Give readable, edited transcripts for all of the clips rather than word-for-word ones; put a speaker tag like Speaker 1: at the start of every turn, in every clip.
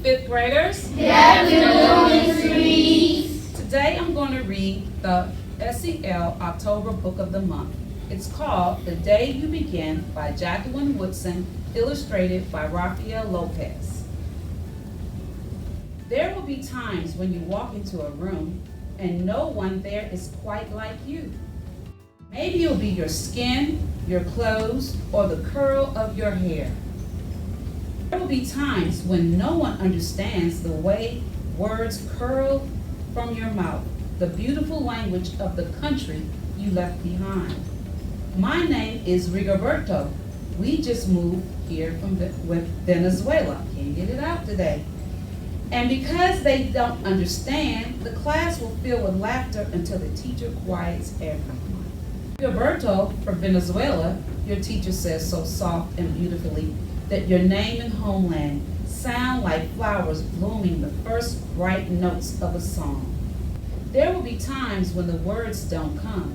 Speaker 1: fifth graders.
Speaker 2: Good afternoon, Mrs.
Speaker 1: Today I'm going to read the SEL October Book of the Month. It's called The Day You Begin by Jacqueline Woodson, illustrated by Rafael Lopez. There will be times when you walk into a room and no one there is quite like you. Maybe it'll be your skin, your clothes, or the curl of your hair. There will be times when no one understands the way words curl from your mouth, the beautiful language of the country you left behind. My name is Rigoberto. We just moved here from Venezuela. Can't get it out today. And because they don't understand, the class will fill with laughter until the teacher quiets everyone. Rigoberto from Venezuela, your teacher says so soft and beautifully that your name and homeland sound like flowers blooming the first bright notes of a song. There will be times when the words don't come.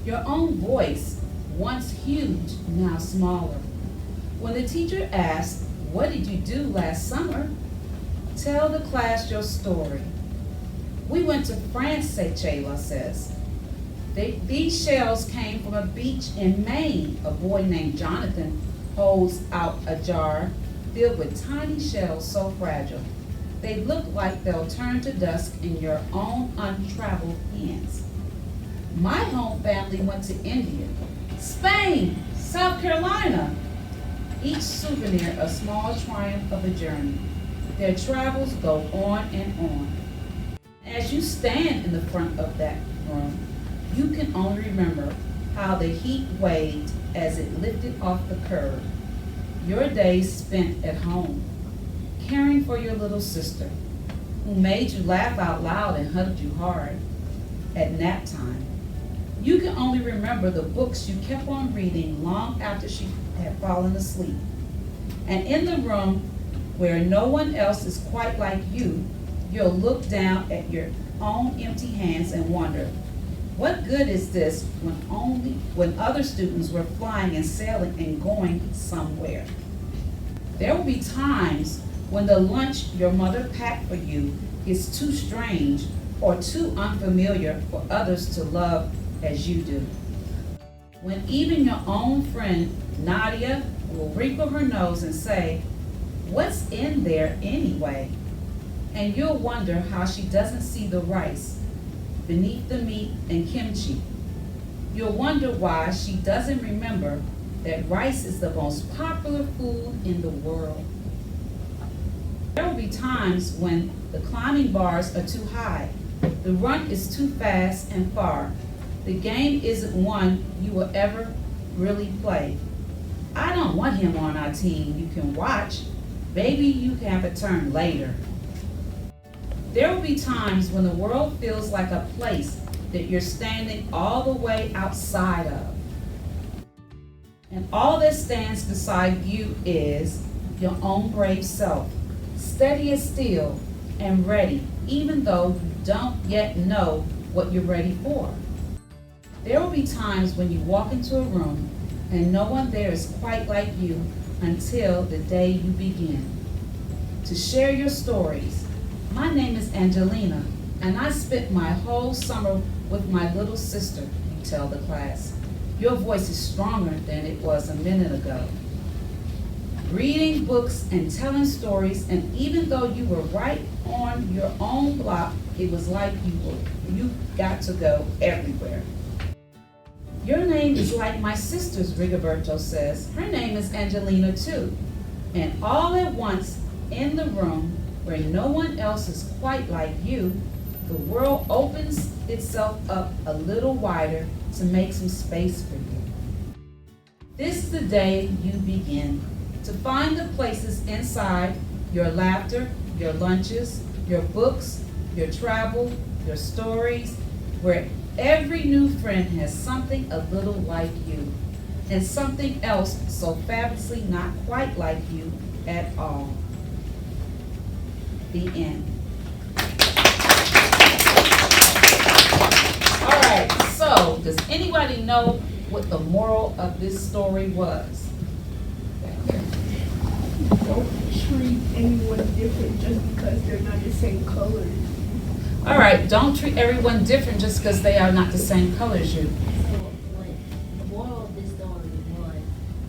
Speaker 1: Your own voice, once huge, now smaller. When the teacher asks, "What did you do last summer?" Tell the class your story. We went to France, Seychella says. These shells came from a beach in Maine. A boy named Jonathan holds out a jar filled with tiny shells so fragile. They look like they'll turn to dust in your own untraveled hands. My home family went to India, Spain, South Carolina. Each souvenir a small triumph of a journey. Their travels go on and on. As you stand in the front of that room, you can only remember how the heat waved as it lifted off the curb. Your days spent at home, caring for your little sister, who made you laugh out loud and hugged you hard at nap time. You can only remember the books you kept on reading long after she had fallen asleep. And in the room where no one else is quite like you, you'll look down at your own empty hands and wonder, what good is this when other students were flying and sailing and going somewhere? There will be times when the lunch your mother packed for you is too strange or too unfamiliar for others to love as you do. When even your own friend Nadia will wrinkle her nose and say, "What's in there anyway?" And you'll wonder how she doesn't see the rice beneath the meat and kimchi. You'll wonder why she doesn't remember that rice is the most popular food in the world. There will be times when the climbing bars are too high, the run is too fast and far, the game isn't one you will ever really play. I don't want him on our team you can watch. Maybe you can have a turn later. There will be times when the world feels like a place that you're standing all the way outside of. And all that stands beside you is your own brave self, steady as steel and ready, even though you don't yet know what you're ready for. There will be times when you walk into a room and no one there is quite like you until the day you begin to share your stories. My name is Angelina, and I spent my whole summer with my little sister, you tell the class. Your voice is stronger than it was a minute ago. Reading books and telling stories, and even though you were right on your own block, it was like you got to go everywhere. Your name is like my sister's, Rigoberto says. Her name is Angelina too. And all at once, in the room where no one else is quite like you, the world opens itself up a little wider to make some space for you. This is the day you begin to find the places inside your laughter, your lunches, your books, your travel, your stories, where every new friend has something a little like you and something else so fabulously not quite like you at all. The end. All right, so does anybody know what the moral of this story was?
Speaker 3: don't treat anyone different just because they're not the same color.
Speaker 1: All right, don't treat everyone different just because they are not the same color as you.
Speaker 2: So, what the moral of this story was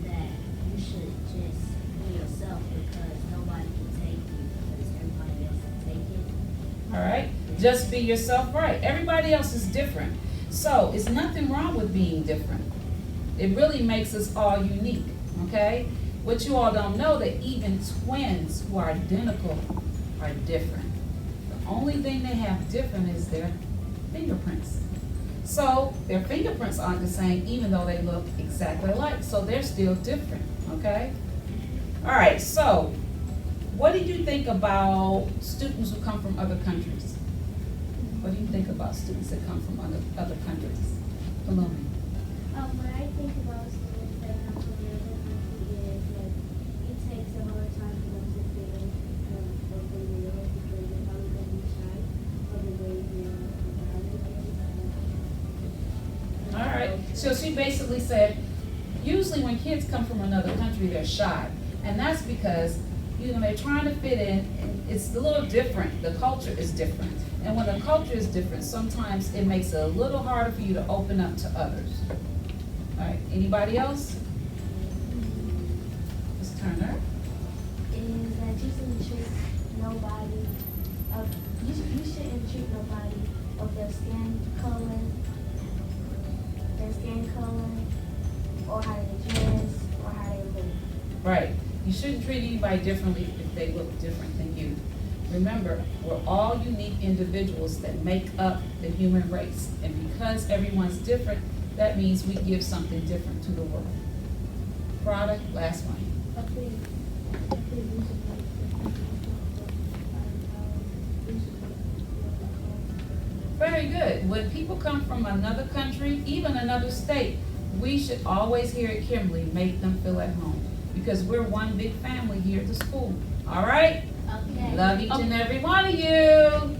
Speaker 2: that you should just be yourself because nobody can take you because everybody else can take it.
Speaker 1: All right, just be yourself, right? Everybody else is different. So it's nothing wrong with being different. It really makes us all unique, okay? What you all don't know that even twins who are identical are different. The only thing they have different is their fingerprints. So their fingerprints aren't the same even though they look exactly alike. So they're still different, okay? All right, so what do you think about students who come from other countries? What do you think about students that come from other countries? Palumi.
Speaker 4: When I think about students that come from the other country is like it takes a hard time for them to fit in what they will because they're probably going to be shy of the way they are about it.
Speaker 1: All right, so she basically said, usually when kids come from another country, they're shy. And that's because, they're trying to fit in, and it's a little different. The culture is different. And when the culture is different, sometimes it makes it a little harder for you to open up to others. All right, anybody else? Ms. Turner?
Speaker 4: Is that you shouldn't treat nobody you shouldn't treat nobody of their skin color, or how they dress, or how they look.
Speaker 1: Right. You shouldn't treat anybody differently if they look different than you. Remember, we're all unique individuals that make up the human race. And because everyone's different, that means we give something different to the world. Product, last one. Very good. When people come from another country, even another state, we should always here at Kimberly make them feel at home because we're one big family here at the school. All right?
Speaker 2: Okay.
Speaker 1: Love each and every one of you.